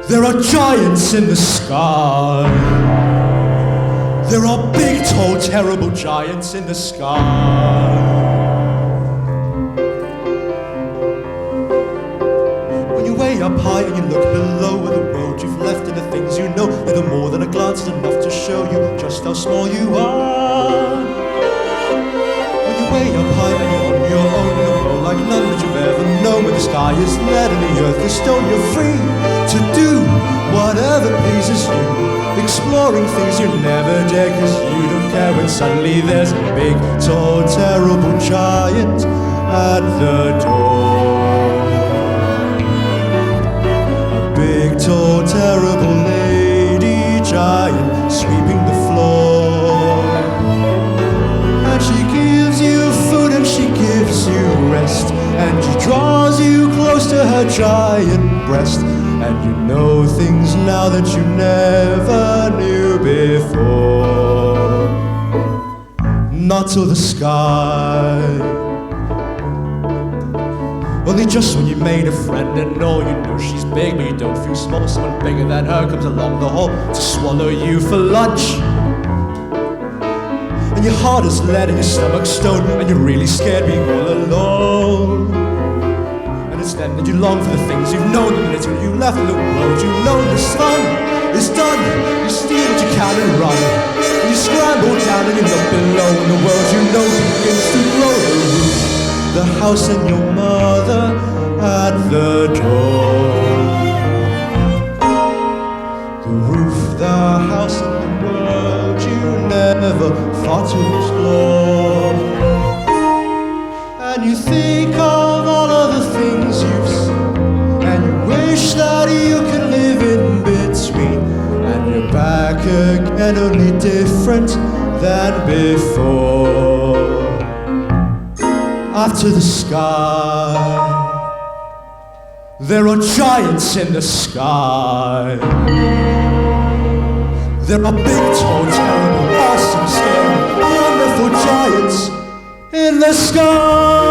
There are giants in the sky. There are big, tall, terrible giants in the sky. When you're way up high and you look below at the world you've left and the things you know, little more than a glance is enough to show you just how small you are. When you're way up high and you're on your own in a world like none that you've ever known, where the sky is lead and the earth is stone, you're free to do whatever pleases you, exploring things you never dare, cause you don't care when suddenly there's a big, tall, terrible giant at the door. A big, tall, terrible lady giant sweeping the floor. And she gives you food and she gives you rest, and she draws you close to her giant breast. And you know things now that you never knew before. Not till the sky. Only just when you made a friend and all you know she's big, but you don't feel small. Someone bigger than her comes along the hall to swallow you for lunch. And your heart is lead and your stomach's stone, and you're really scared being all alone. It's then that you long for the things you've known, the minute you left the world you know. The sun is done, you steal what you can and run, and you scramble down and you look below, and the world you know begins to grow. The house and your mother at the door. The roof, the house and the world you never thought to explore. And you think of all of the things you've seen, and you wish that you could live in between, and you're back again, only different than before. Up to the sky. There are giants in the sky. There are big, tall, terrible, awesome, scary, wonderful giants in the sky.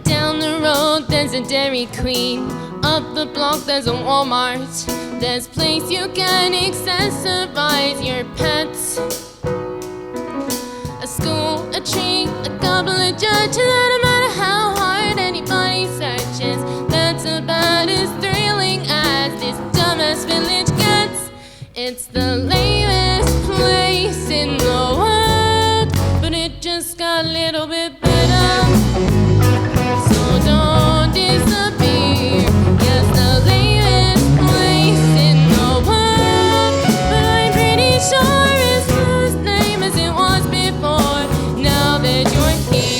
Down the road there's a Dairy Queen. Up the block there's a Walmart. There's place you can accessorize your pets. A school, a tree, a couple of judges. No matter how hard anybody searches, that's about as thrilling as this dumbass village gets. It's the lamest place in the world, but it just got a little bit better. So don't disappear. Yes, the lamest place in the world, but I'm pretty sure it's the same as it was before, now that you're here.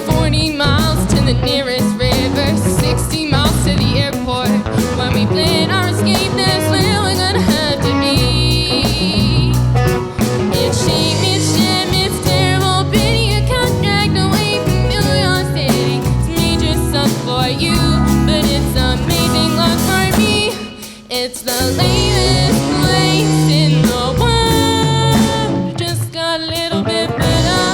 40 miles to the nearest river, 60 miles to the airport. When we plan our escape, that's where we're gonna have to be. It's shame, it's shame, it's terrible pity. You can't drag away from New York City. It's major suck for you, but it's amazing luck for me. It's the lamest place in the world, just got a little bit better.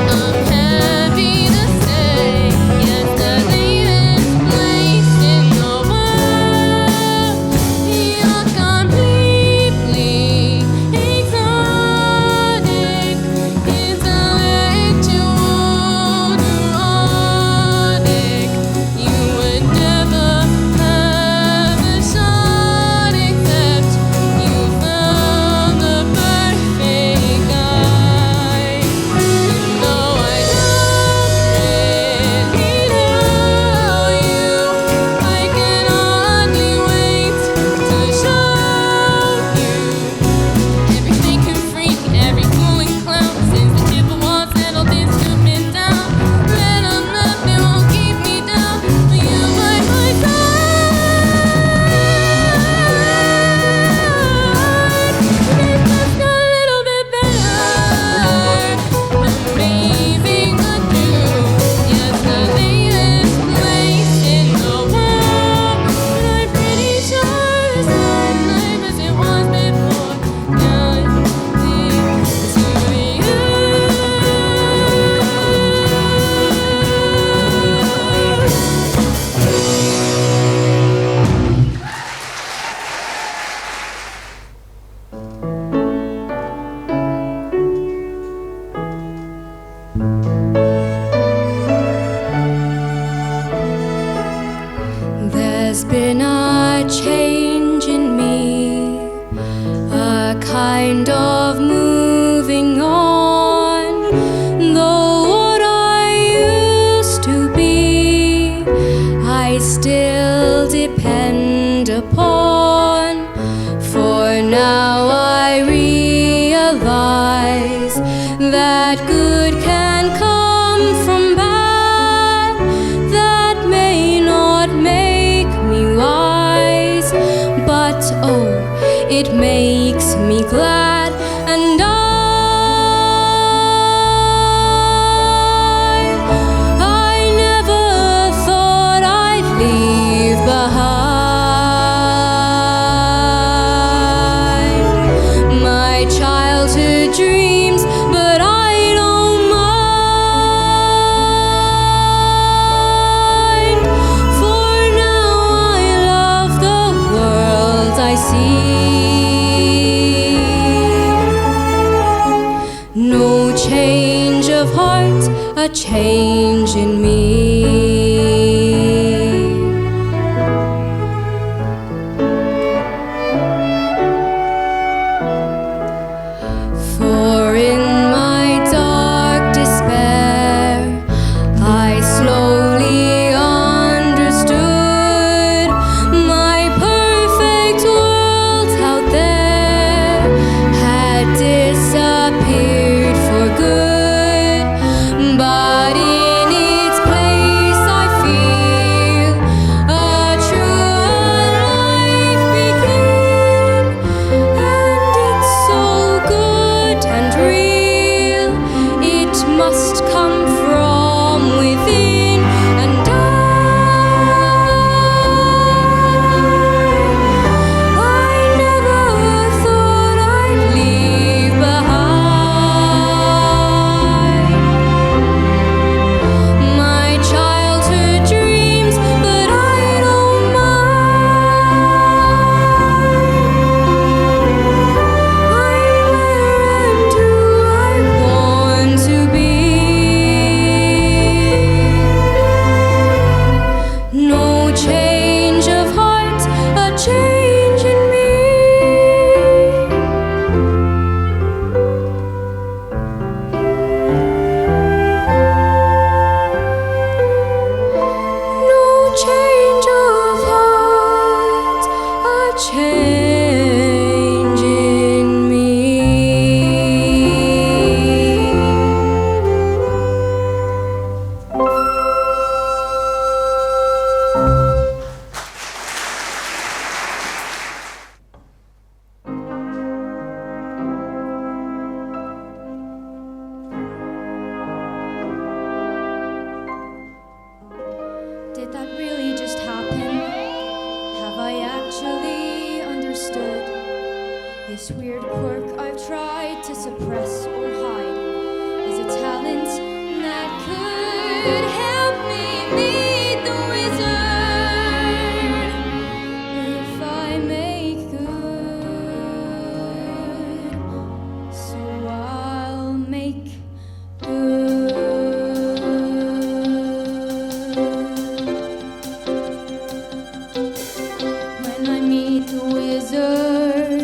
I'm happy to say, yes, the lamest place in the world. You're completely exotic. Intellectual, neurotic. You would never have a shot upon. For now I realize that good can come from bad. That may not make me wise, but oh, it makes me glad. And I never thought I'd leave behind my childhood dreams, but I don't mind. For now I love the world I see. No change of heart, a change in me. For in my dark despair, I slowly understood my perfect world out there had disappeared for good. But in its place I feel a true life begin. And it's so good and real, it must come from within. And I never thought I'd leave behind my childhood dreams, but I don't mind. I'm where and who I want to be. No change of heart, a change in me. No change of heart, a change in me. Did that really just happen? Have I actually understood this weird quirk I've tried to suppress or hide is a talent that could help me meet the wizard if I make good? So I'll make good. When I meet the wizard,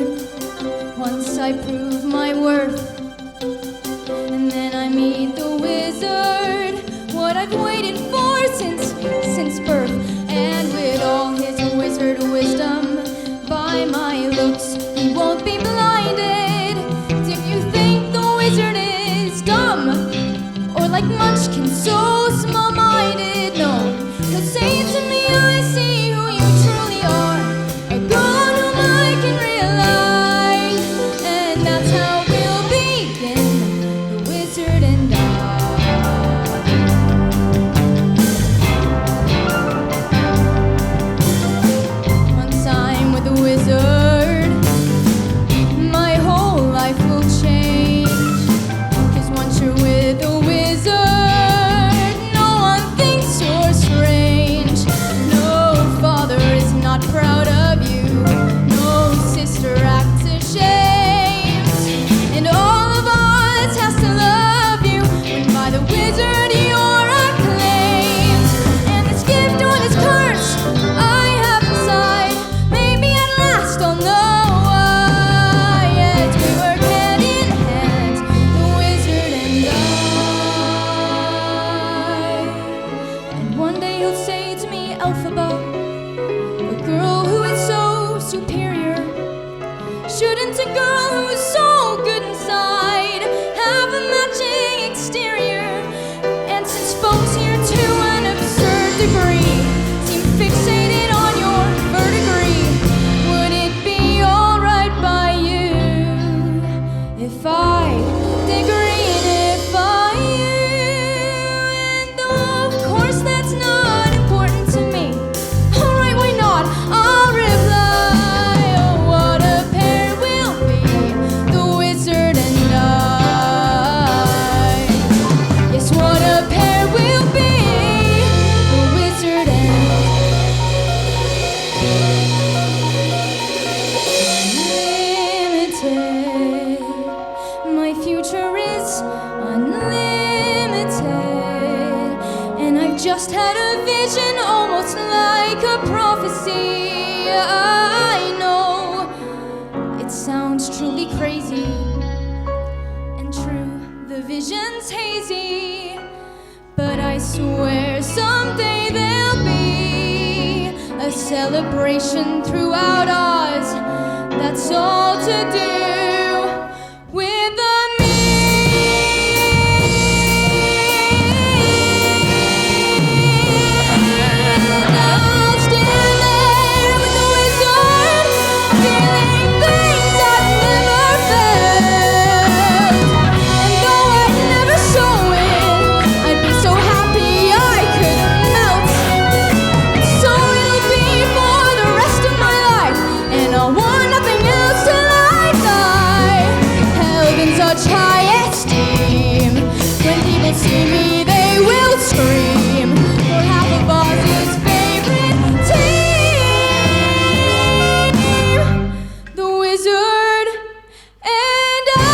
once I prove my worth, and then I meet the wizard, what I've waited for since birth. And with all his wizard wisdom, by my looks he won't be blinded. If you think the wizard is dumb, or like Munchkin so small-minded, no, he'll say to me, I see who you truly are, a girl whom I can rely. And that's how we'll begin, the wizard and I. Once I'm with the wizard, my whole life will change. 'Cause once you're with the wizard, no one thinks you're strange. No father is not proud of you, no sister acts ashamed, and all of us has to love you when by the wizard you're acclaimed. And this gift or this curse I have inside, maybe at last I'll know why. As we work hand in hand, the wizard and I. And one day he'll say to me, Elphaba, a girl who is so just had a vision, almost like a prophecy. I know it sounds truly crazy, and true, the vision's hazy, but I swear someday there'll be a celebration throughout Oz. That's all to do with the see me, they will scream. We're half of Oz's favorite team, the Wizard and I.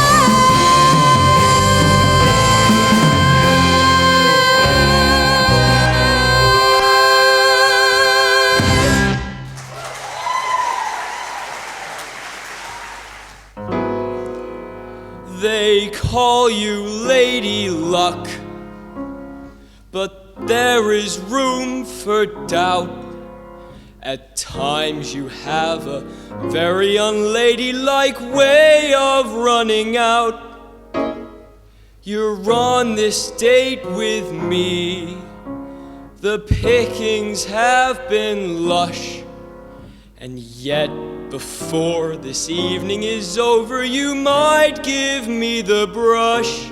They call you Lady Luck, but there is room for doubt. At times you have a very unladylike way of running out. You're on this date with me. The pickings have been lush, and yet before this evening is over, you might give me the brush.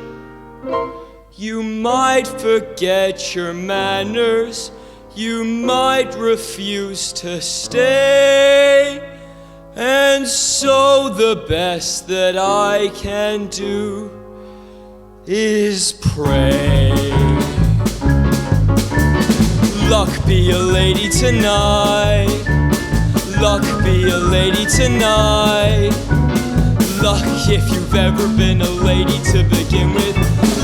You might forget your manners. You might refuse to stay. And so the best that I can do is pray. Luck be a lady tonight. Luck be a lady tonight. Luck if you've ever been a lady to begin with.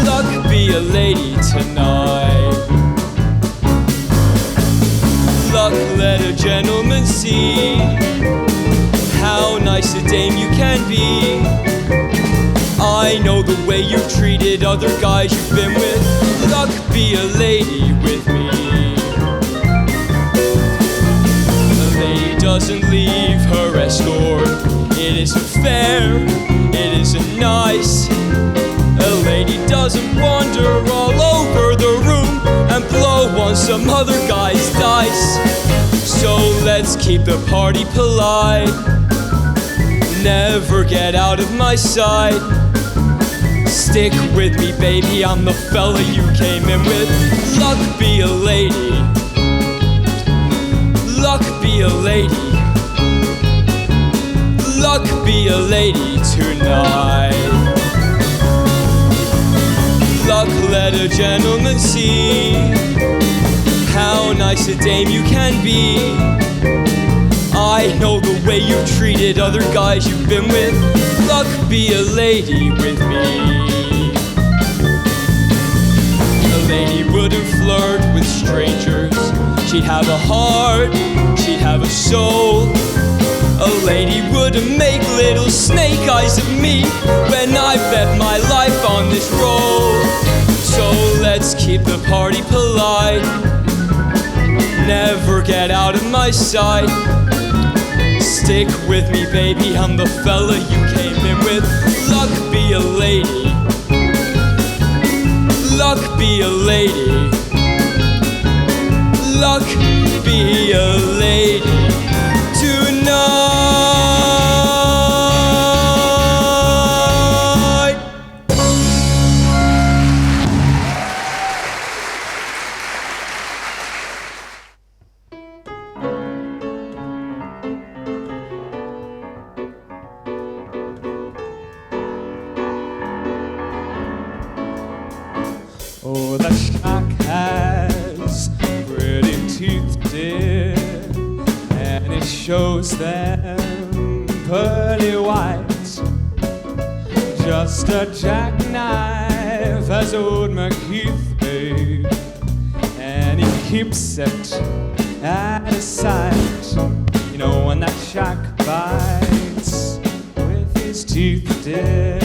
Luck be a lady tonight. Luck let a gentleman see how nice a dame you can be. I know the way you've treated other guys you've been with. Luck be a lady with me. Doesn't leave her escort. It isn't fair, it isn't nice. A lady doesn't wander all over the room and blow on some other guy's dice. So let's keep the party polite. Never get out of my sight. Stick with me, baby, I'm the fella you came in with. Luck be a lady. Luck be a lady. Luck be a lady tonight. Luck let a gentleman see how nice a dame you can be. I know the way you treated other guys you've been with. Luck be a lady with me. A lady wouldn't flirt with strangers. She'd have a heart, she'd have a soul. A lady wouldn't make little snake eyes at me when I bet my life on this roll. So let's keep the party polite. Never get out of my sight. Stick with me, baby, I'm the fella you came in with. Luck be a lady. Luck be a lady. Luck be a lady tonight. Oh, the shark has pretty teeth, dear, and it shows them pearly white. Just a jackknife as old MacHeath, babe, and he keeps it out of sight. You know when that shark bites with his teeth, dear,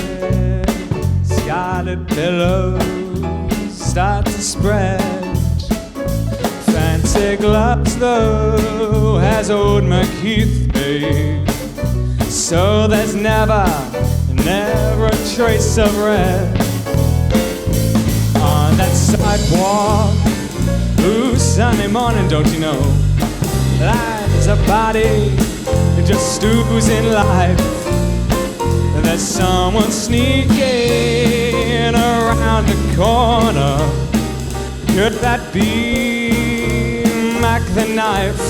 scarlet billows start to spread. Fancy gloves though has old McKeith made, so there's never a trace of red on that sidewalk. Ooh, Sunday morning, don't you know, lies a body just oozing life. There's someone sneaking around the corner. Could that be Mac the Knife?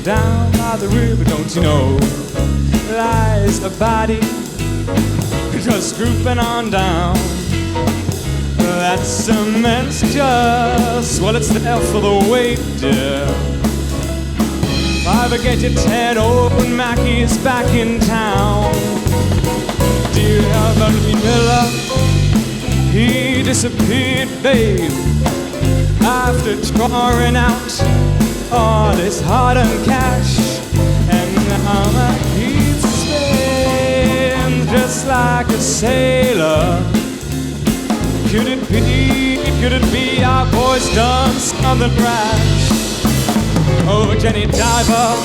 Down by the river, don't you know, lies a body just drooping on down. That cement's just, well, it's there for the weight, dear. If I ever get you 10, old Mackie's back in town. Dear Beverly Miller, he disappeared, babe, after drawing out all this hard-earned cash. And now Mackie's spins just like a sailor. Could it be our boy's done something rash? Oh, Jenny Diver,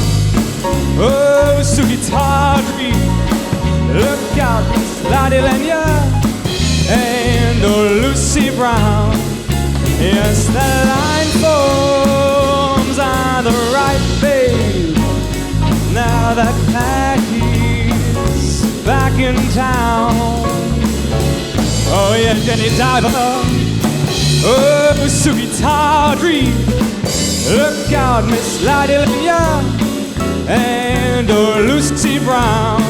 oh, Suki Tawdry, look out, Miss Lottie Lenya, and oh, Lucy Brown. Yes, the line forms are the right, babe. Now that Mackie's back in town. Oh yeah, Jenny Diver, oh, Suki Tawdry, look out, Miss Lottie Lenya, and oh, Lucy Brown.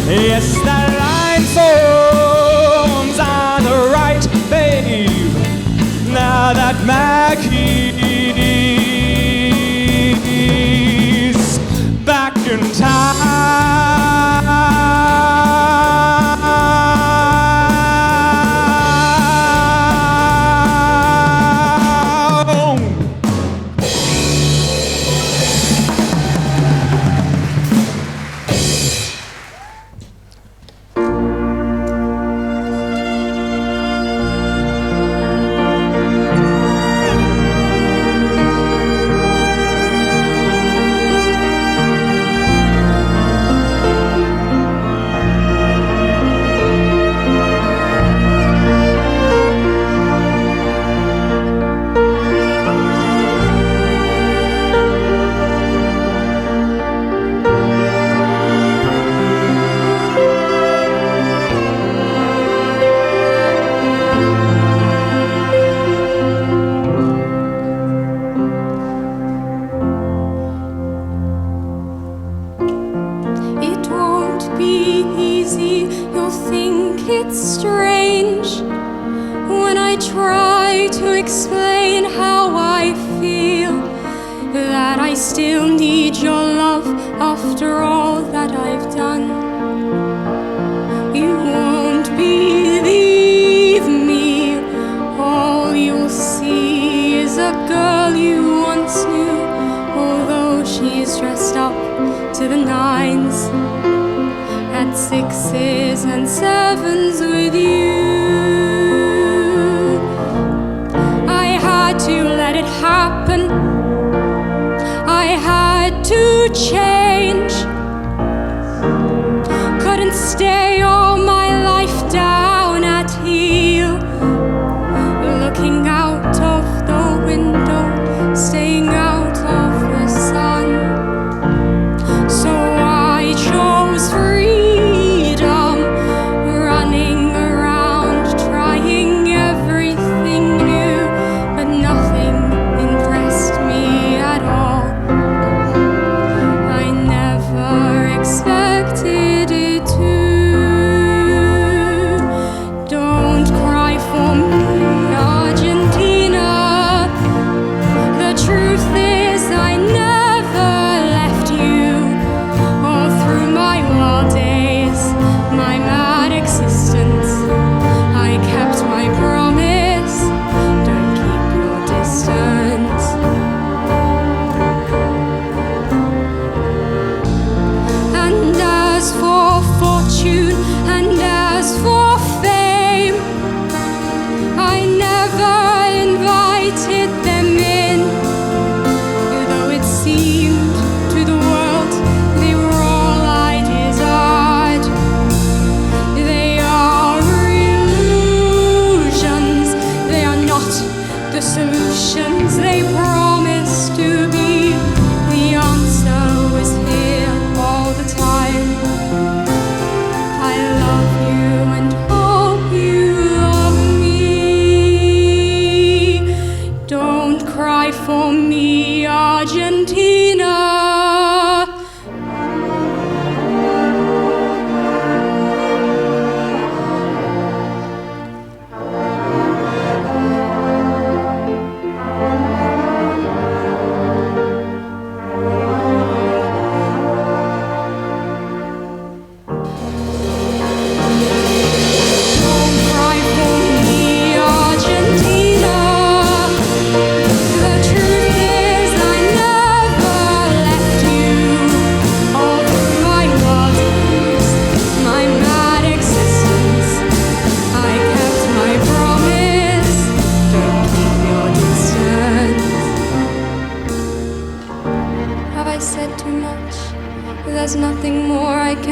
Yes, that line forms on the right, babe. Now that Mackie's back in town. I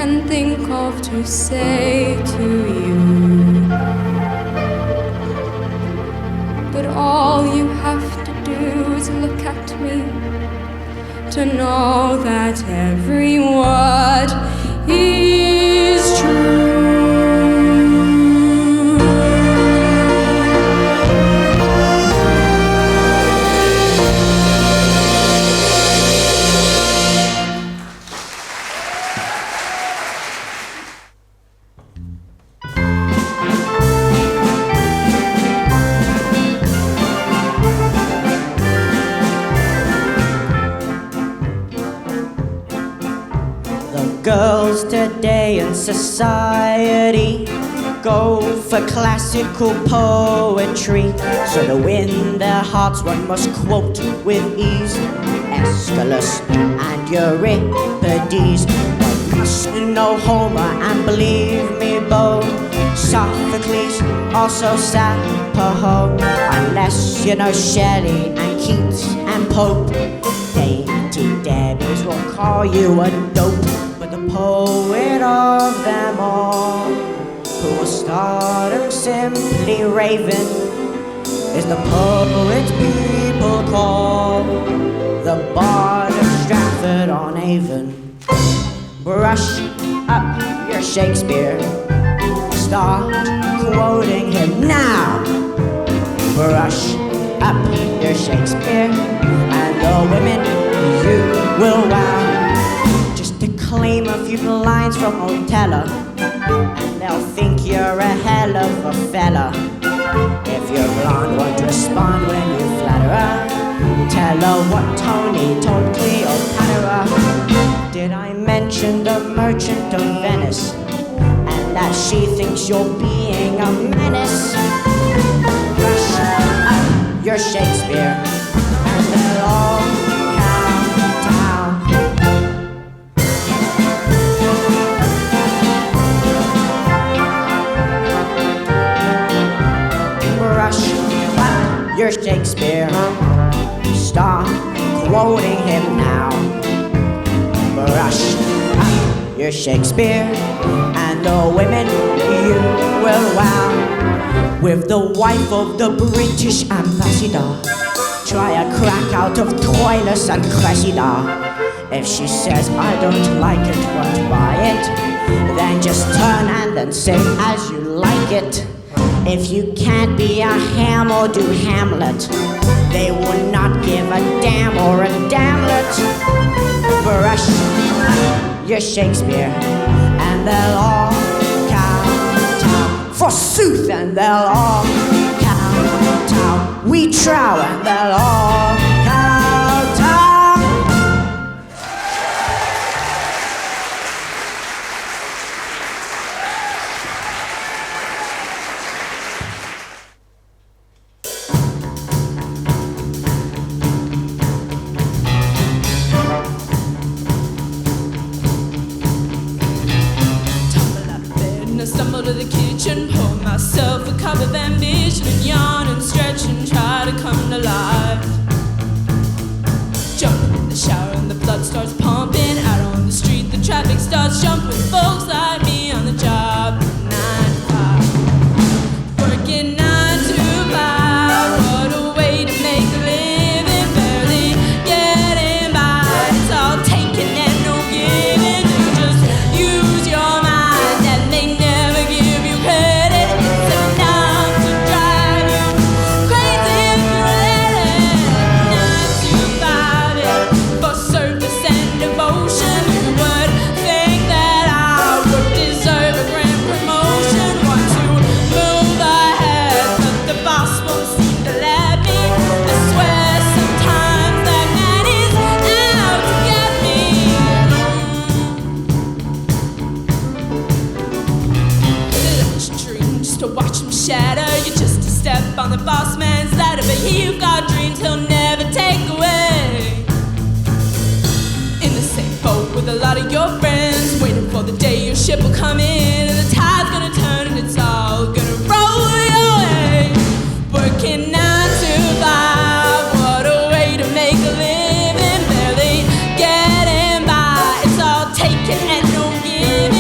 can think of to say to you. But all you have to do is look at me to know that every word is true. Girls today in society go for classical poetry, so to win their hearts one must quote with ease Aeschylus and Euripides. One must know Homer and believe me both Sophocles, also Sappho, unless you know Shelley and Keats and Pope. Dainty Debbies will call you a dope, but the poet of them all, who will stardom simply raving, is the poet people call the Bard of Stratford-on-Avon. Brush up your Shakespeare, start quoting him now. Brush up your Shakespeare, and the women you will wow. Claim a few lines from Othello, and they'll think you're a hell of a fella. If you're blonde, won't respond when you flatter her. Tell her what Tony told Cleopatra. Did I mention the Merchant of Venice, and that she thinks you're being a menace? Brush up your Shakespeare, and they'll all your Shakespeare, start quoting him now. Brush up your Shakespeare, and the women you will wow. With the wife of the British ambassador, try a crack out of Troilus and Cressida. If she says I don't like it, won't buy it, then just turn and then say as you like it. If you can't be a Ham or do Hamlet, they will not give a damn or a damnlet. Brush your Shakespeare, and they'll all kowtow. Forsooth, and they'll all kowtow. We trow, and they'll all kowtow. To the kitchen, pour myself a cup of ambition and yawn and stretch and try to come to life. Jump in the shower and the blood starts pumping. Out on the street, the traffic starts jumping. Folks like me on the job, 9 to 5, working 9 to 5. What a way to make a living, barely getting by. It's all taking and no giving. You just use your mind and they never give you credit. It's enough to drive you crazy if you let it. 9 to 5, yeah, for service and devotion. You would think that I would deserve a grand promotion. Want to move ahead, but the boss won't seem to let me. I swear sometimes that man is out to get me. It's a dream just to watch him shatter. You're just a step on the boss man's ladder, but you've got dreams he'll never take away. In the same boat with a lot of your friends, waiting for the day your ship will come in and the tide's gonna turn and it's all gonna roll your way. Working 9 to 5, what a way to make a living, barely getting by. It's all taken and no giving.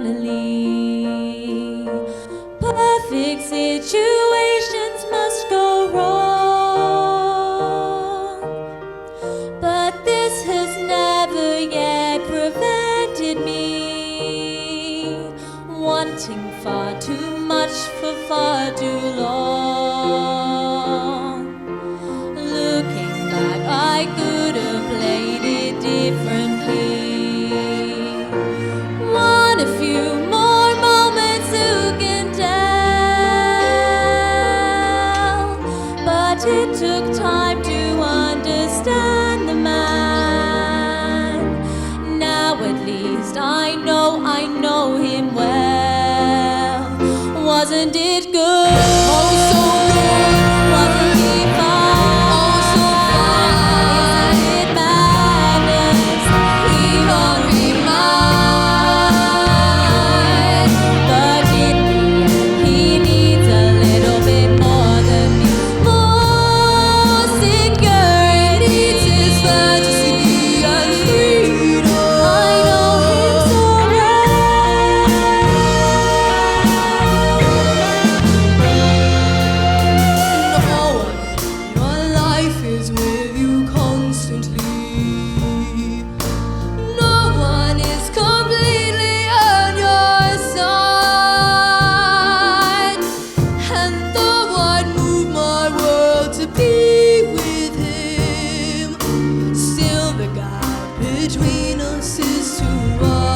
finally. Perfect situations must go wrong, but this has never yet prevented me wanting far too much for far too long. Looking back, I could have played it differently. Want a few more moments, who can tell? But it took time to understand the man. Now at least I know him well. Wasn't it good? Oh, so good. Wasn't he fine? Oh, so fine. Isn't it madness? He won't be mine. But in the end, he needs a little bit more than me. More security, his fantasy and freedom. I know him so well. No one in your life is with you constantly. No one is completely on your side. And though I'd move my world to be with him, still the gap between us is too wide.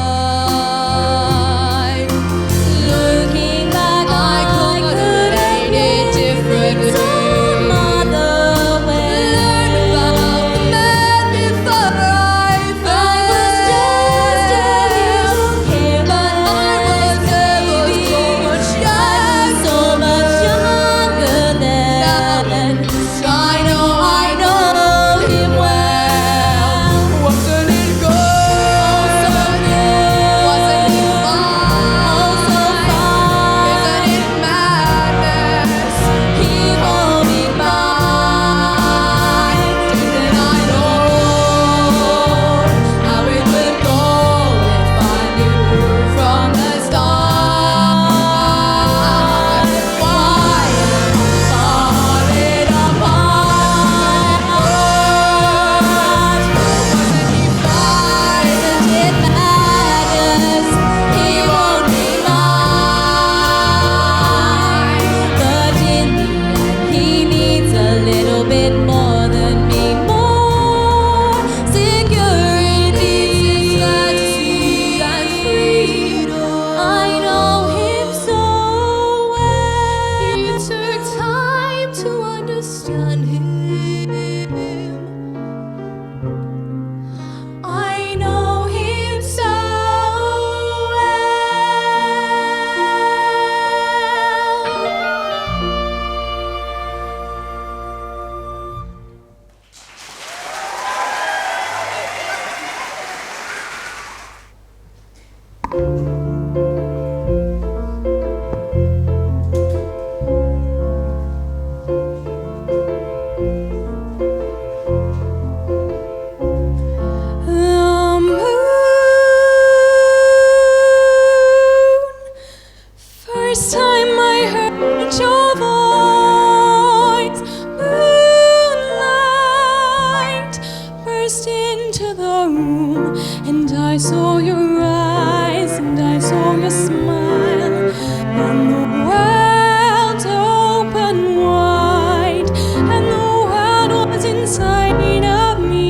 Looking back, I could have made it differently. Some other way. Learn about the man before I fell. I was just a little kid, but I was never so much younger than. I know him well. Wasn't it good? Oh, so good. Wasn't he fine? Oh, so fine. Isn't it madness? He won't be mine. Didn't I know how it would go if I knew from the start? Why am I falling apart? Wasn't he fine? Isn't it madness? He won't be mine. But in the end, he needs a little bit more than me. More security, his fantasy and freedom. I know him so well. It took time to understand him. I know him so The moon. First time I heard your voice, moonlight burst into the room, and I saw your eyes, and I saw your smile, and the world opened wide, and the world was inside of me.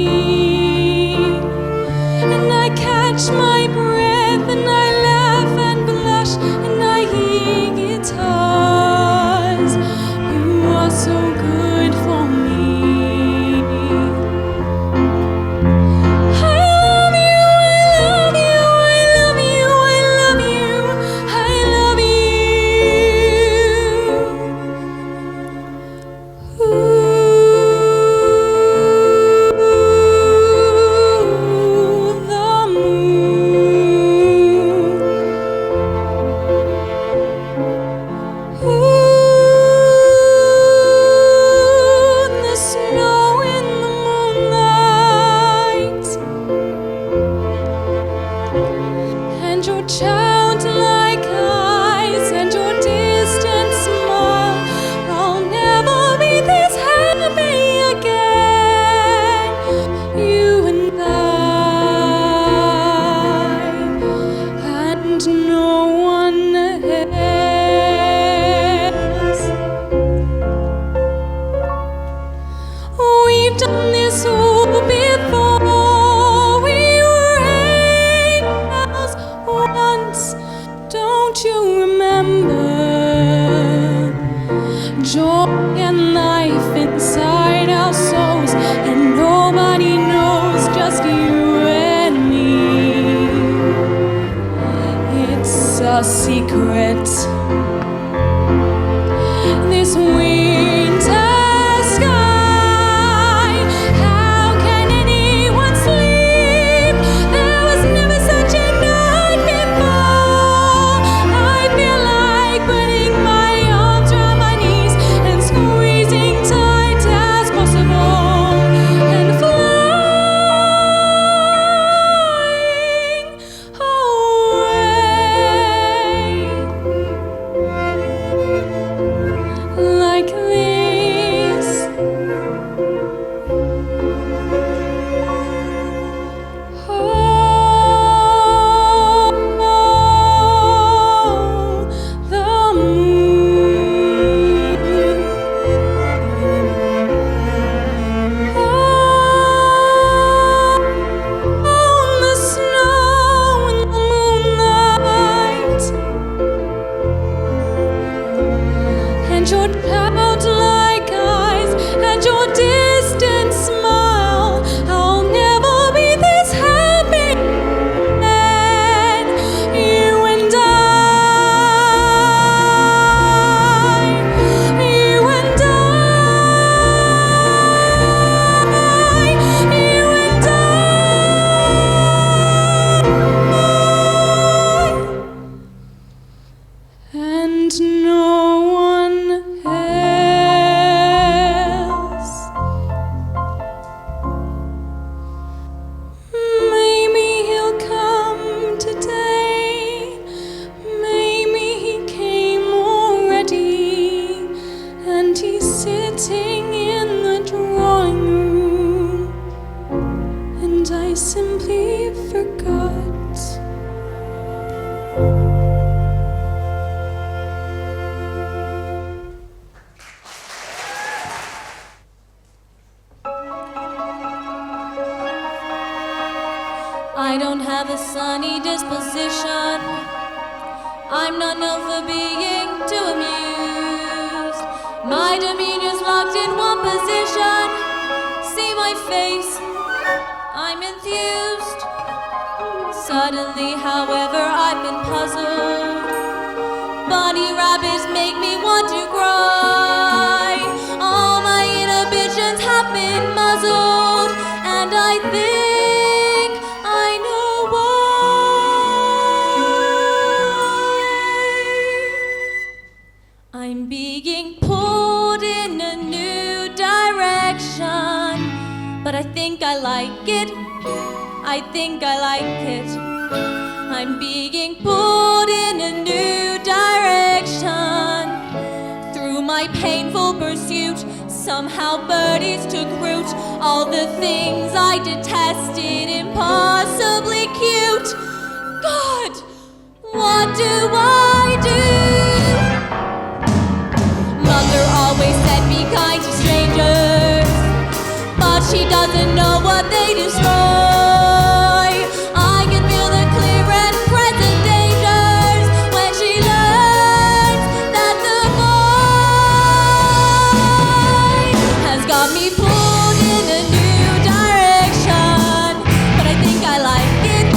And I catch my breath, and I laugh and blush, and I hear guitars. You are so good for me. I love you, I love you, I love you, I love you. I one else. We've done this all before. We were angels once. Don't you remember? Joy and life inside our souls, and nobody knows, just you and me. It's a secret. This winter sky, how can anyone sleep? There was never such a night before. I feel like putting my arms around my knees and squeezing tight as possible and flying away like this. Oh, the moon. On the snow in the moonlight, and your cloud-like eyes, and your distant smile. I'll never be this happy again. You and I, you and I, you and I, and no one else. Maybe he'll come today. Maybe he came already, and he's sitting in the drawing room, and I simply forgot. I don't have a sunny disposition. I'm not known for being too amused. My demeanor's locked in one position. See my face, I'm enthused. Suddenly, however, I've been puzzled. Bunny rabbits make me want to cry. All my inhibitions have been muzzled, and I think I know why. I'm being pulled in a new direction, but I think I like it. I think I like it. I'm being pulled in a new direction. Through my painful pursuit, somehow birdies took root. All the things I detested, impossibly cute. God, what do I do? Mother always said be kind to strangers, but she doesn't know what they destroy. I can feel the clear and present dangers when she learns that the boy has got me pulled in a new direction. But I think I like it.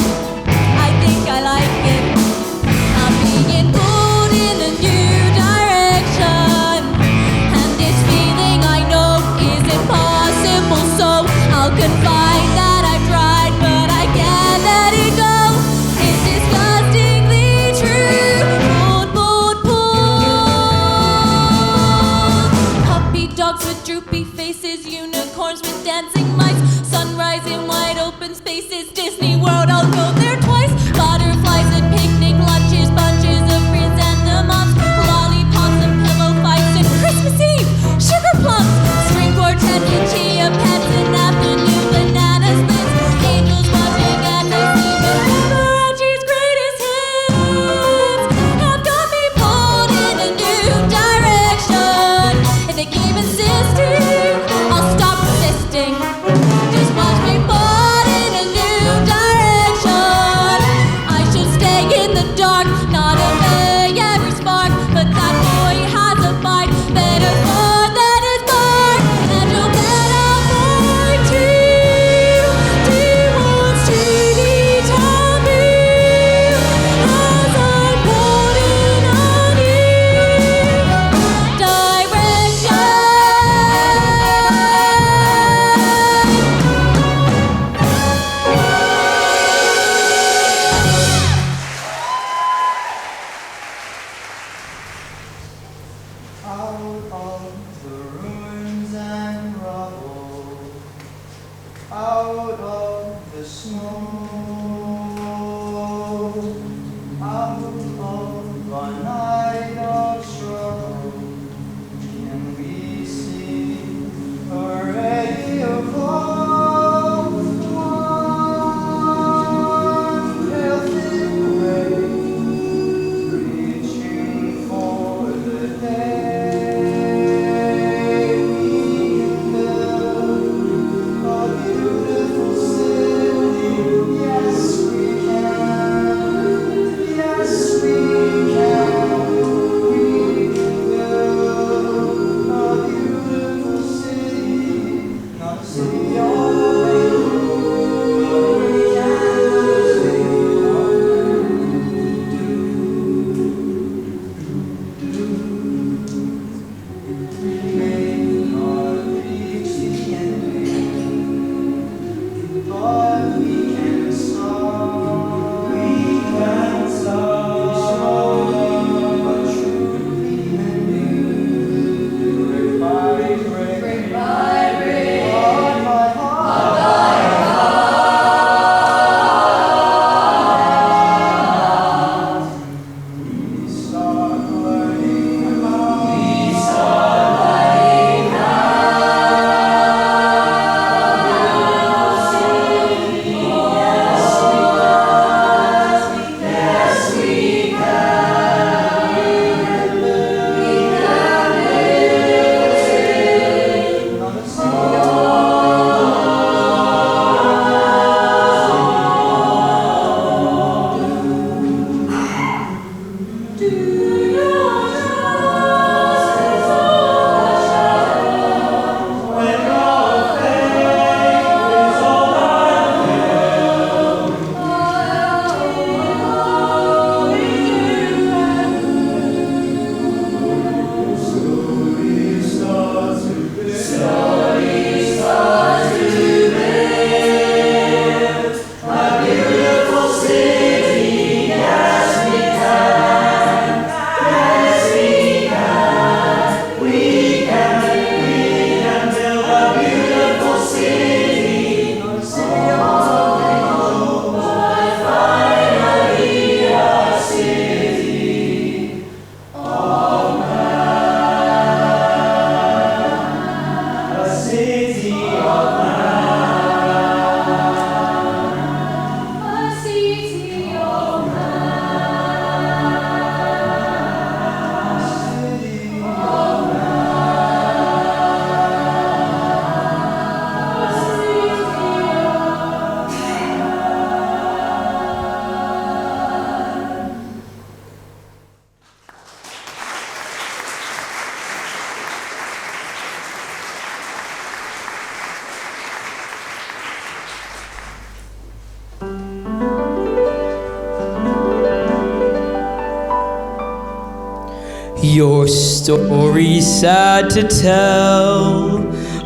Your story's sad to tell,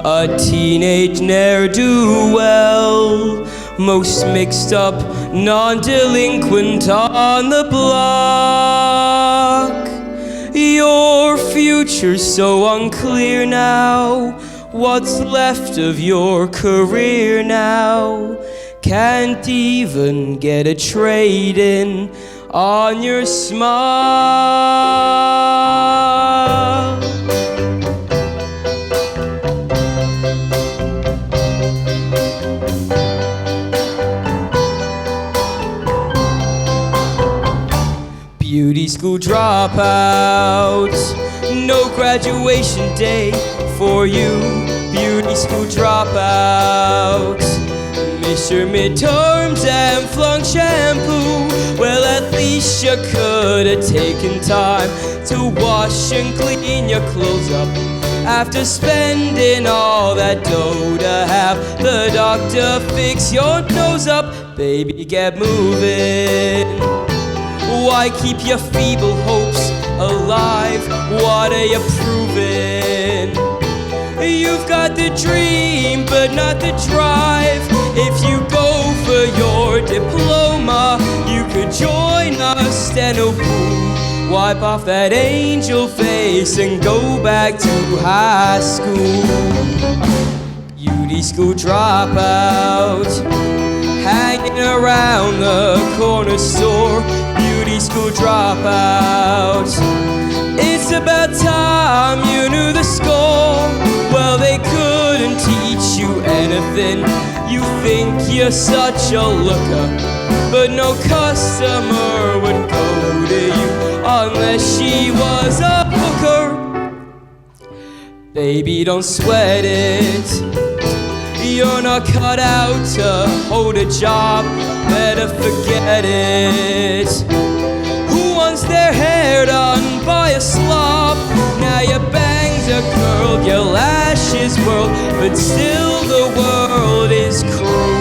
a teenage ne'er-do-well, most mixed up, non-delinquent on the block. Your future's so unclear now, what's left of your career now? Can't even get a trade-in on your smile. Beauty school dropout, no graduation day for you. Beauty school dropout, miss your midterms and flung shampoo. Well, at least you could have taken time to wash and clean your clothes up after spending all that dough to have the doctor fix your nose up. Baby, get moving. Why keep your feeble hopes alive? What are you proving? You've got the dream, but not the drive. If you go for your diploma, you could join us, steno boo. Wipe off that angel face and go back to high school. Beauty school dropout, hanging around the corner store. Beauty school dropout, it's about time you knew the score. Well, they couldn't teach you anything. You think you're such a looker, but no customer would go to you unless she was a hooker. Baby, don't sweat it, you're not cut out to hold a job. Better forget it. Who wants their hair done by a slob? Now your bangs are curled, your lashes whirl, but still the world is cruel.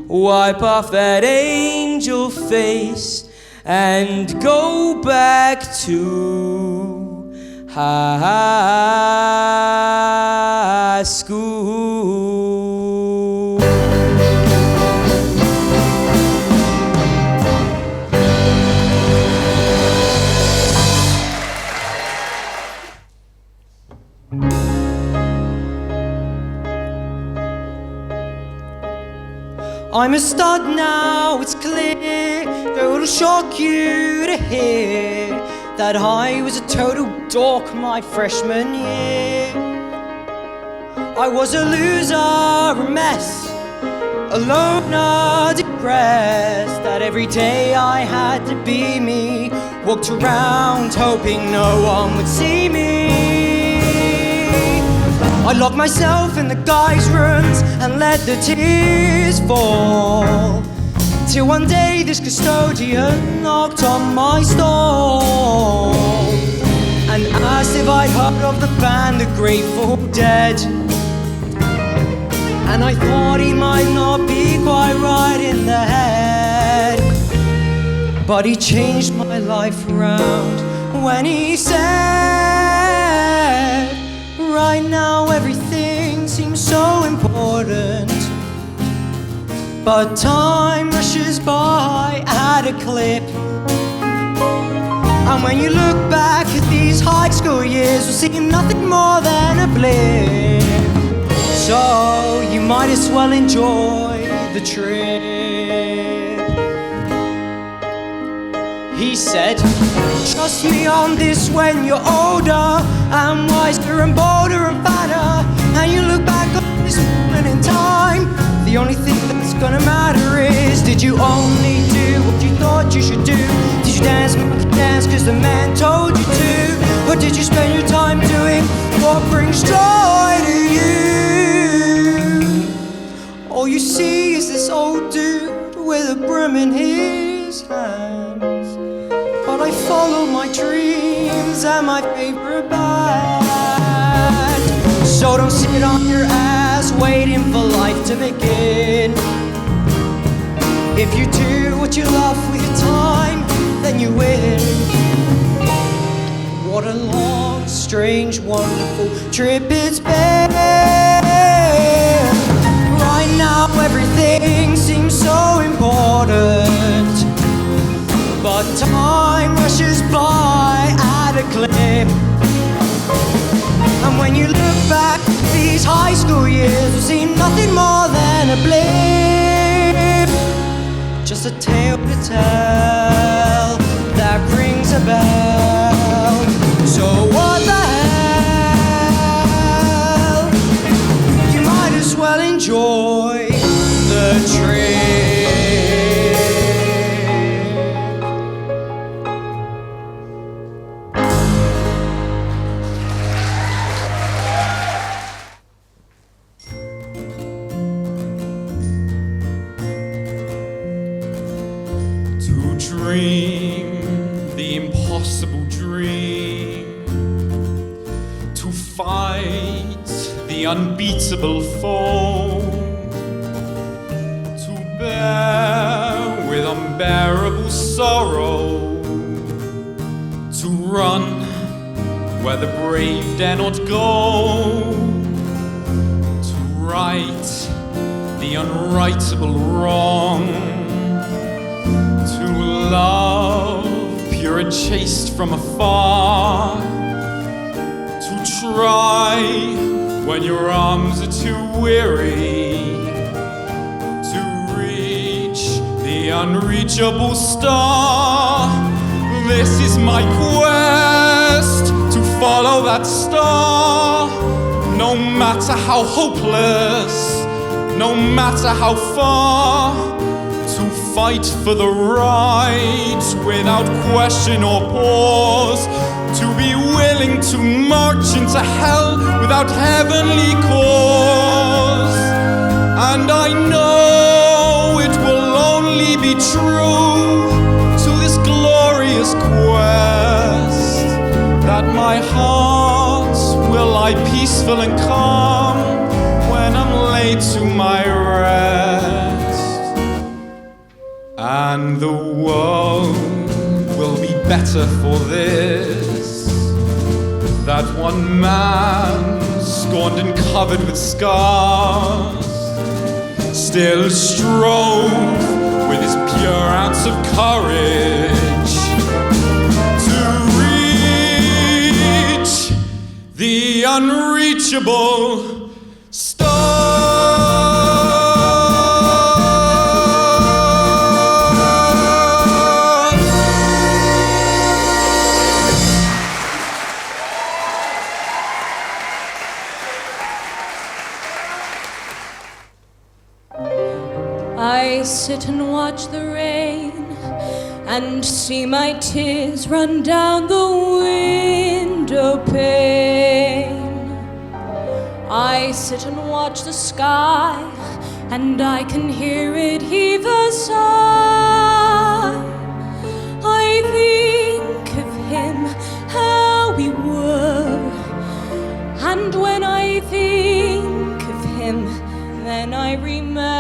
Wipe off that angel face and go back to high school. I'm a stud now, it's clear. Though it'll shock you to hear that I was a total dork my freshman year. I was a loser, a mess, a loner, depressed. That every day I had to be me. Walked around hoping no one would see me. I locked myself in the guys' rooms and let the tears fall till one day this custodian knocked on my stall and asked if I'd heard of the band The Grateful Dead. And I thought he might not be quite right in the head, but he changed my life around when he said, right now everything seems so important, but time rushes by at a clip. And when you look back at these high school years, will seem nothing more than a blip. So you might as well enjoy the trip. He said, trust me on this when you're older and wiser and bolder and fatter, and you look back on this moment in time, the only thing that's gonna matter is, did you only do what you thought you should do? Did you dance, monkey dance cause the man told you to? Or did you spend your time doing what brings joy to you? All you see is this old dude with a broom in his hands, but I follow my dreams and my favorite band. So don't sit on your ass waiting for life to begin. If you do what you love with your time, then you win. What a long, strange, wonderful trip it's been. Right now everything seems so important, but time rushes by at a clip. And when you look back, these high school years will seem nothing more than a blip, just a tale to tell that rings a bell. So what the hell? You might as well enjoy the trip. Dream the impossible dream, to fight the unbeatable foe, to bear with unbearable sorrow, to run where the brave dare not go, to right the unrightable wrong, to love pure and chaste from afar, to try when your arms are too weary, to reach the unreachable star. This is my quest, to follow that star, no matter how hopeless, no matter how far. To fight for the right without question or pause, to be willing to march into hell without heavenly cause. And I know it will only be true to this glorious quest that my heart will lie peaceful and calm when I'm laid to my rest. And the world will be better for this, that one man, scorned and covered with scars, still strove with his pure ounce of courage to reach the unreachable star. I sit and watch the rain and see my tears run down the window pane. I sit and watch the sky and I can hear it heave a sigh. I think of him, how we were, and when I think of him, then I remember.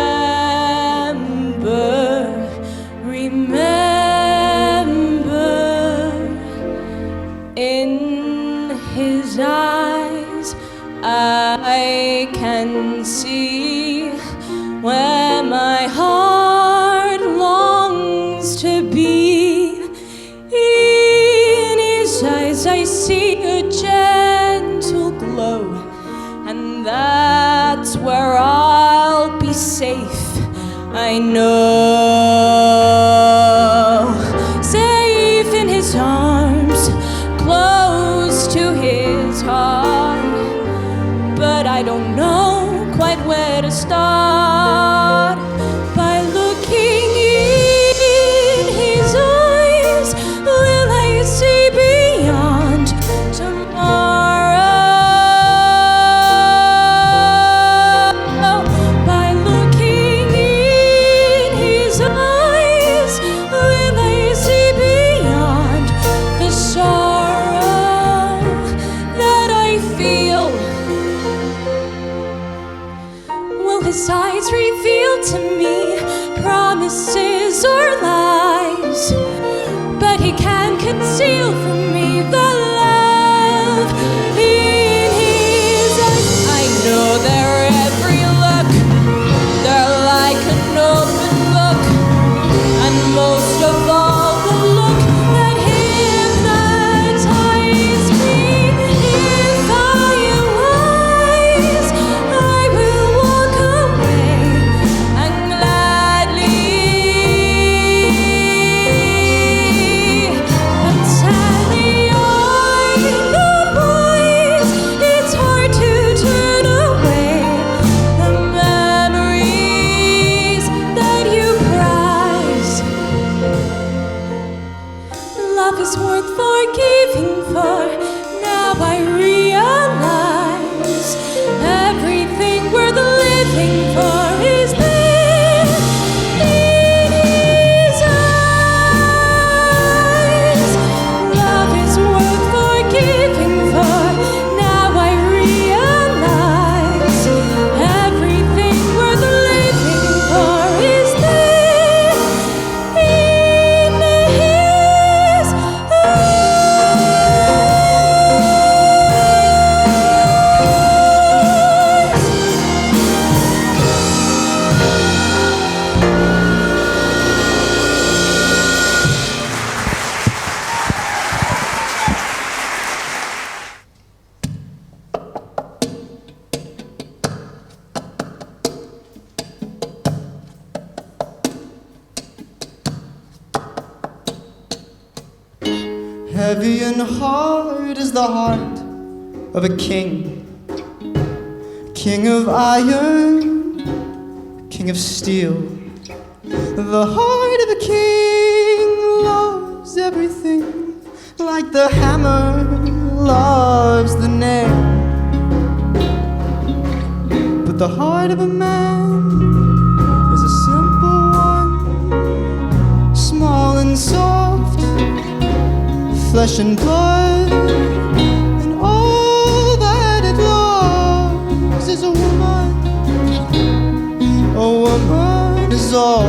In his eyes I can see where my heart longs to be. In his eyes I see a gentle glow, and that's where I'll be safe, I know. Safe in his arms, close to his heart, but I don't know quite where to start. By looking in his eyes, will I see beyond tomorrow? By looking in his eyes, will I see beyond the sorrow that I feel? Will his eyes reveal to me promises or lies? But he can't conceal from me the love in his eyes. I know they're every look, they're like an open book, and most of all the look that hypnotized me. If I am wise, I will walk away and gladly. But sadly I'm not wise. It's hard to turn away the memories that you prize. Love is worth forgiving for. Now I realize everything worth living for is there in his eyes. Love is worth forgiving for. Now I realize everything worth living for is there in his eyes. Heavy and hard is the heart of a king, king of iron, king of steel. The heart of a king loves everything, like the hammer loves the nail. But the heart of a man is a simple one, small and soft, flesh and blood, and all that it loves is a woman. A woman is all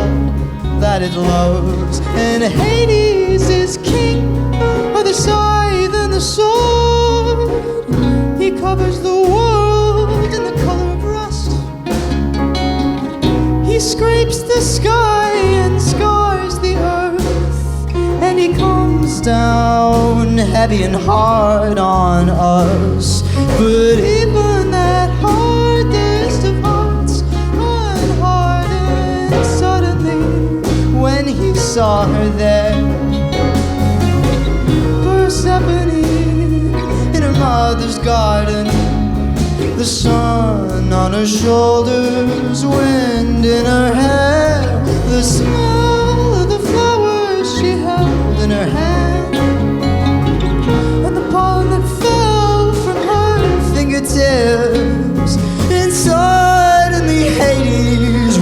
that it loves, and Hades is king of the scythe and the sword. He covers the world in the color of rust. He scrapes the sky and scars the earth, and he comes down heavy and hard on us. But even that hardest of hearts unhardened suddenly when he saw her there. Persephone in her mother's garden, the sun on her shoulders, wind in her hair, the smell of the flowers she held in her hand, and the pollen that fell from her fingertips. Inside in the Hades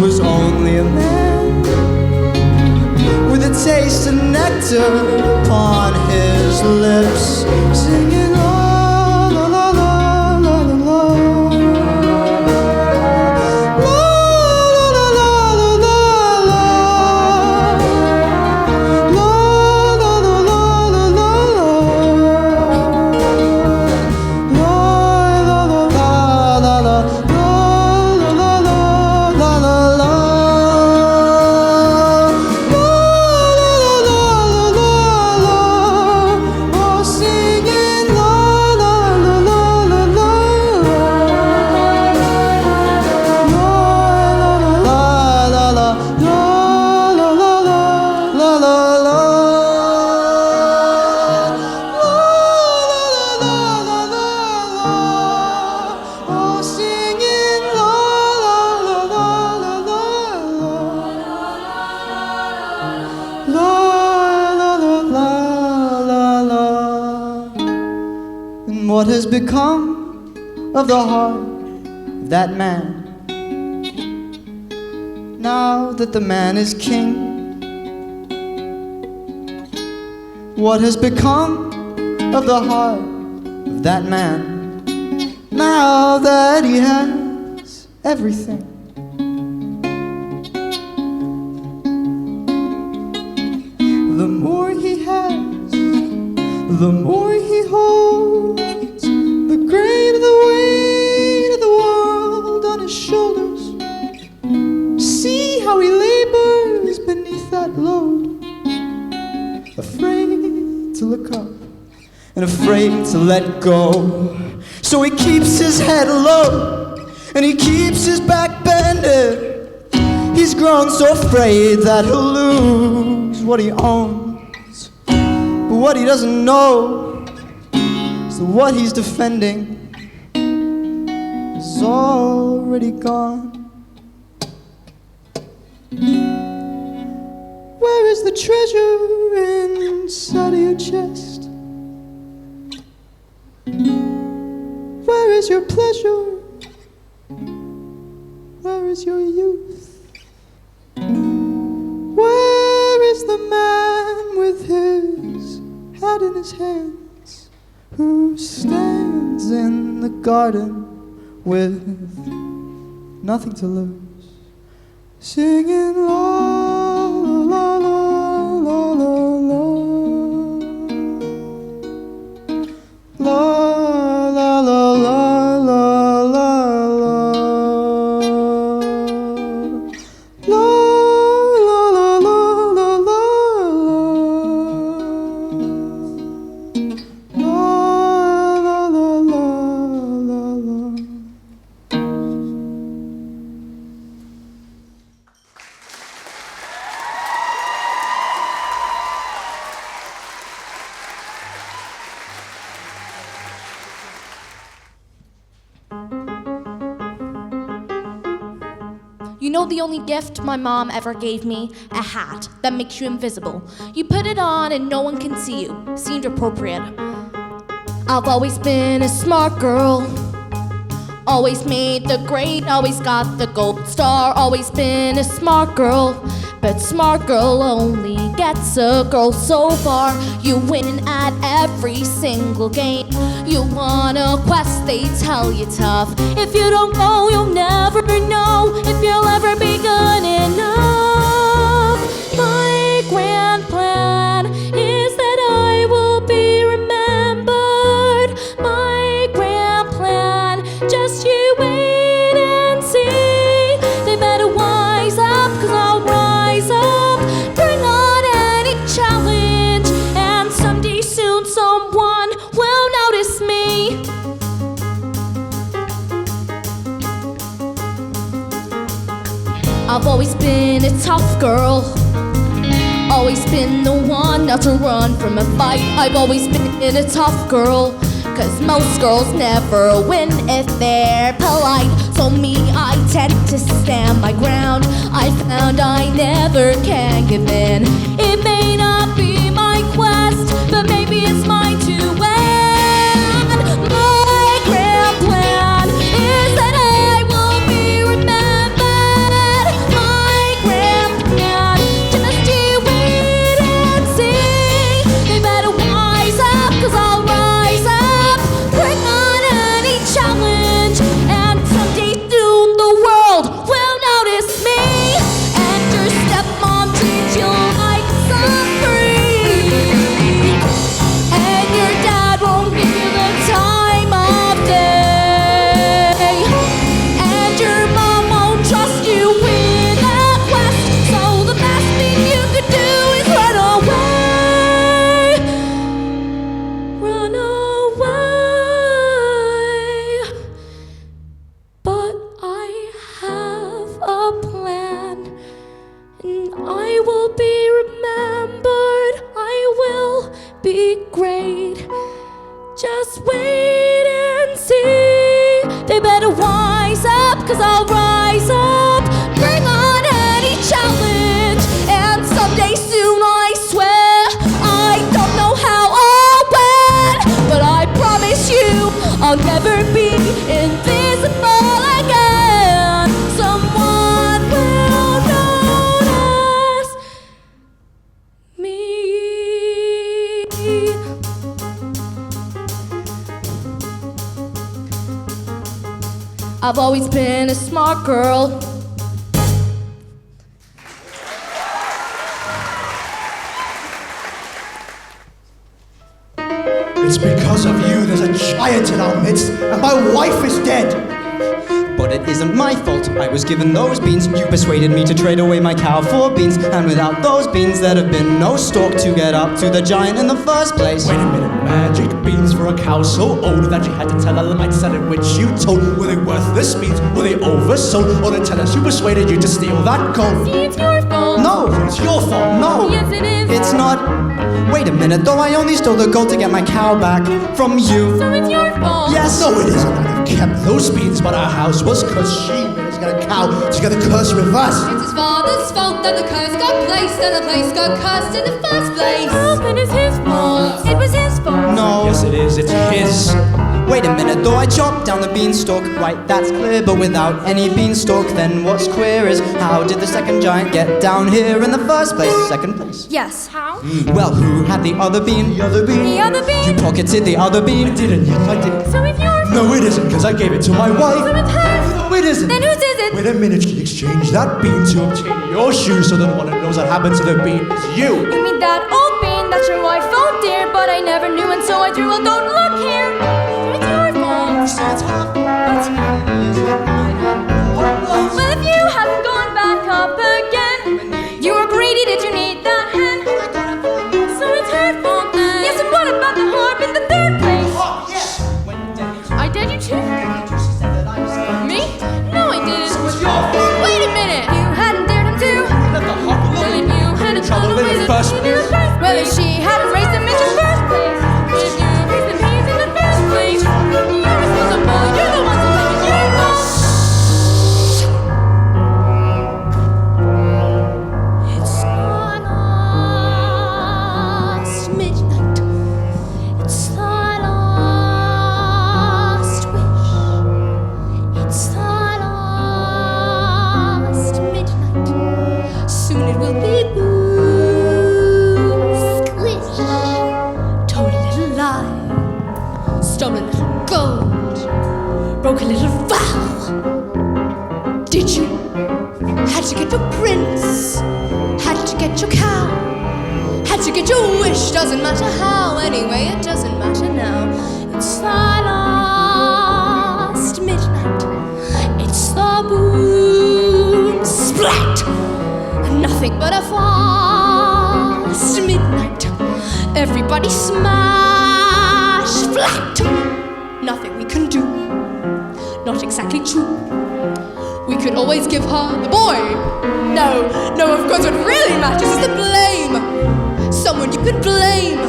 his lips, singing la la la la la la la. What has become of the heart of that man? Now that the man is king, what has become of the heart of that man? Now that he has everything. The more he has, the more he holds, the greater the weight of the world on his shoulders. See how he labors beneath that load, afraid to look up and afraid to let go. So he keeps his head low and he keeps his back bended. He's grown so afraid that he'll lose what he owns. But what he doesn't know is that what he's defending is already gone. Where is the treasure inside of your chest? Where is your pleasure? Where is your youth? Where is the man with his head in his hands, who stands in the garden with nothing to lose, singing la la la la la la la la la la la la. You know the only gift my mom ever gave me? A hat that makes you invisible. You put it on and no one can see you. Seemed appropriate. I've always been a smart girl. Always made the grade, always got the gold star. Always been a smart girl. But smart girl only gets a girl so far. You win at every single game. You want a quest, they tell you tough. If you don't go, you'll never know if you'll ever be good enough. My grand plan is that I will be remembered. My grand plan, just you wait and see. They better wise up, 'cause I'll rise up. Bring on any challenge, and someday soon someone will notice me. I've always been a tough girl. Always been the one not to run from a fight. I've always been a tough girl, 'cause most girls never win if they're polite. So me, I tend to stand my ground. I found I never can give in. It may not be my quest, but maybe it's mine to win. My grand plan is that I will be remembered. My grand plan, just you wait and see. They better wise up. be great. Just wait and see. They better wise up, 'cause I'll rise up. Bring on any challenge, and someday soon I swear, I don't know how or when, but I promise you I'll never be invisible again. Someone will notice me. I've always been a smart girl. It's because of you there's a giant in our midst, and my wife is dead. But it isn't my fault. I was given those beans. You persuaded me to trade away my cow for beans. And without those beans, there'd have been no stalk to get up to the giant in the first place. Wait a minute, magic beans for a cow so old that you had to tell a lie to sell it, which you told. Were they worthless beans? Were they oversold? Or to tell us who persuaded you to steal that gold? See, it's your fault. No, It's your fault. no, Yes, it is. it's not. Wait a minute, though I only stole the gold to get my cow back from you. So it's your fault. Yes, No, it isn't. I'd have kept those beans, but our house was cursed. She made us get a cow to get the curse reversed. It's his father's fault that the curse got placed and the place got cursed in the first place. Oh, it is his fault. It was his fault. no. Yes, it is. It's his. Wait a minute, though I chopped down the beanstalk. Right, that's clear, but without any beanstalk, then what's queer is how did the second giant get down here in the first place? Second place. Yes. How? Well, who had the other bean? The other bean. The other bean. You pocketed the other bean. I didn't. Yes, I did. So it's your fault. No, it isn't, because I gave it to my wife. So it's hers. No, it isn't. Then whose is it? Wait a minute, she exchanged that bean to obtain your shoes, so that one who knows what happened to the bean is you. You mean that old bean that your wife owned, dear? But I never knew, and so I drew. Well, don't look here. It's your fault. Well, if you hadn't gone back up again, you were greedy. Did you need that hen? So it's her fault then. Yes, and what about the harp in the third place? I did you too? Me? No, I didn't. Wait a minute. You hadn't dared him to. Well, if you had a Trouble in the first place. Well, if she hadn't raised him in the first place. If you raised the peas in the first place, you're responsible. You're the one who made it your fault. It's almost midnight. It's the last wish. It's the last midnight. Soon it will be boom, squish. Told a little lie, stole a little gold, broke a little vow. Did you? Had to get your prince, had to get your cow, had to get your wish. Doesn't matter how, anyway, it doesn't matter now. It's the last midnight. It's the boom splat. Nothing but a fast midnight. Everybody smash flat. Nothing we can do. Not exactly true. We could always give her the boy. No, of course what really matters is the blame. Someone you can blame.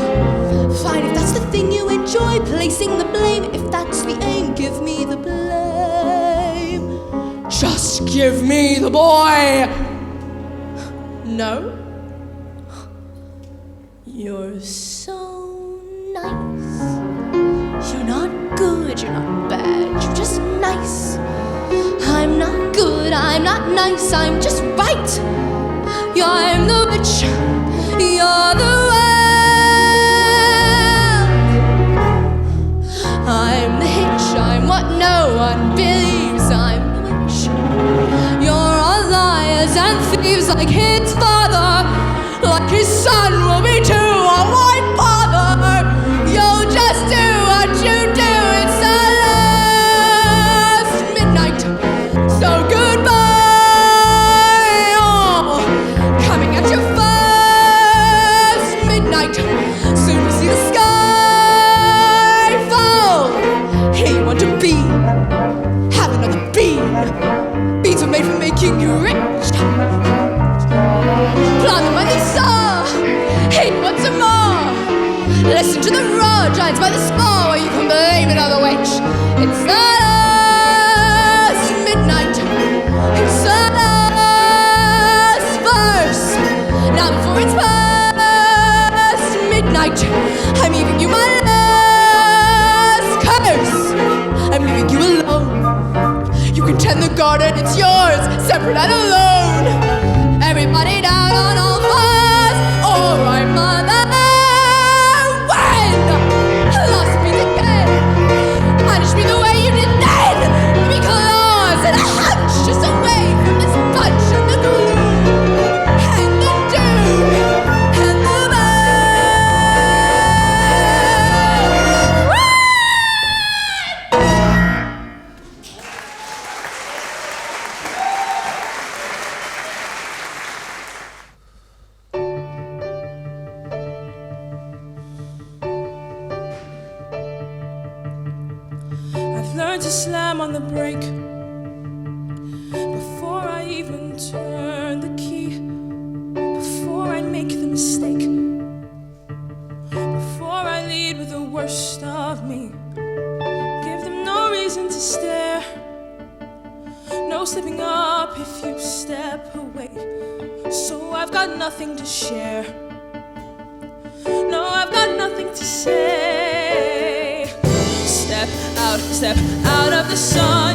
Fine, if that's the thing you enjoy, placing the blame. If that's the aim, give me the blame. Just give me the boy. No? You're so nice. You're not good, you're not bad, you're just nice. I'm not good, I'm not nice, I'm just right. I'm the bitch, you're the well. I'm the hitch, I'm what no one believes. I'm the witch. You're all liars and thieves, like his father, like his son will be too. A white father, you'll just do what you do. It's the last midnight, so goodbye. Oh, coming at your first midnight. Soon we see the sky fall. Here you want to be, have another bean. Beans were made for making you rich. Plant them where they sow, Listen to the roar giants by the spar, or you can blame another witch. It's us midnight. It's us verse. Now before it's past midnight, I'm leaving you my last curse. I'm leaving you alone. You can tend the garden, it's yours, separate and alone. Everybody down on all fours. Alright, mother. When lost me again, punish me the way you did then. Give me claws and a hunch just away from this bunch of the gloom and the doom and the I've learned to slam on the brake before I even turn the key, before I make the mistake, before I lead with the worst of me. Give them no reason to stare, no slipping up if you step away. So I've got nothing to share. No, I've got nothing to say. Step out of the sun.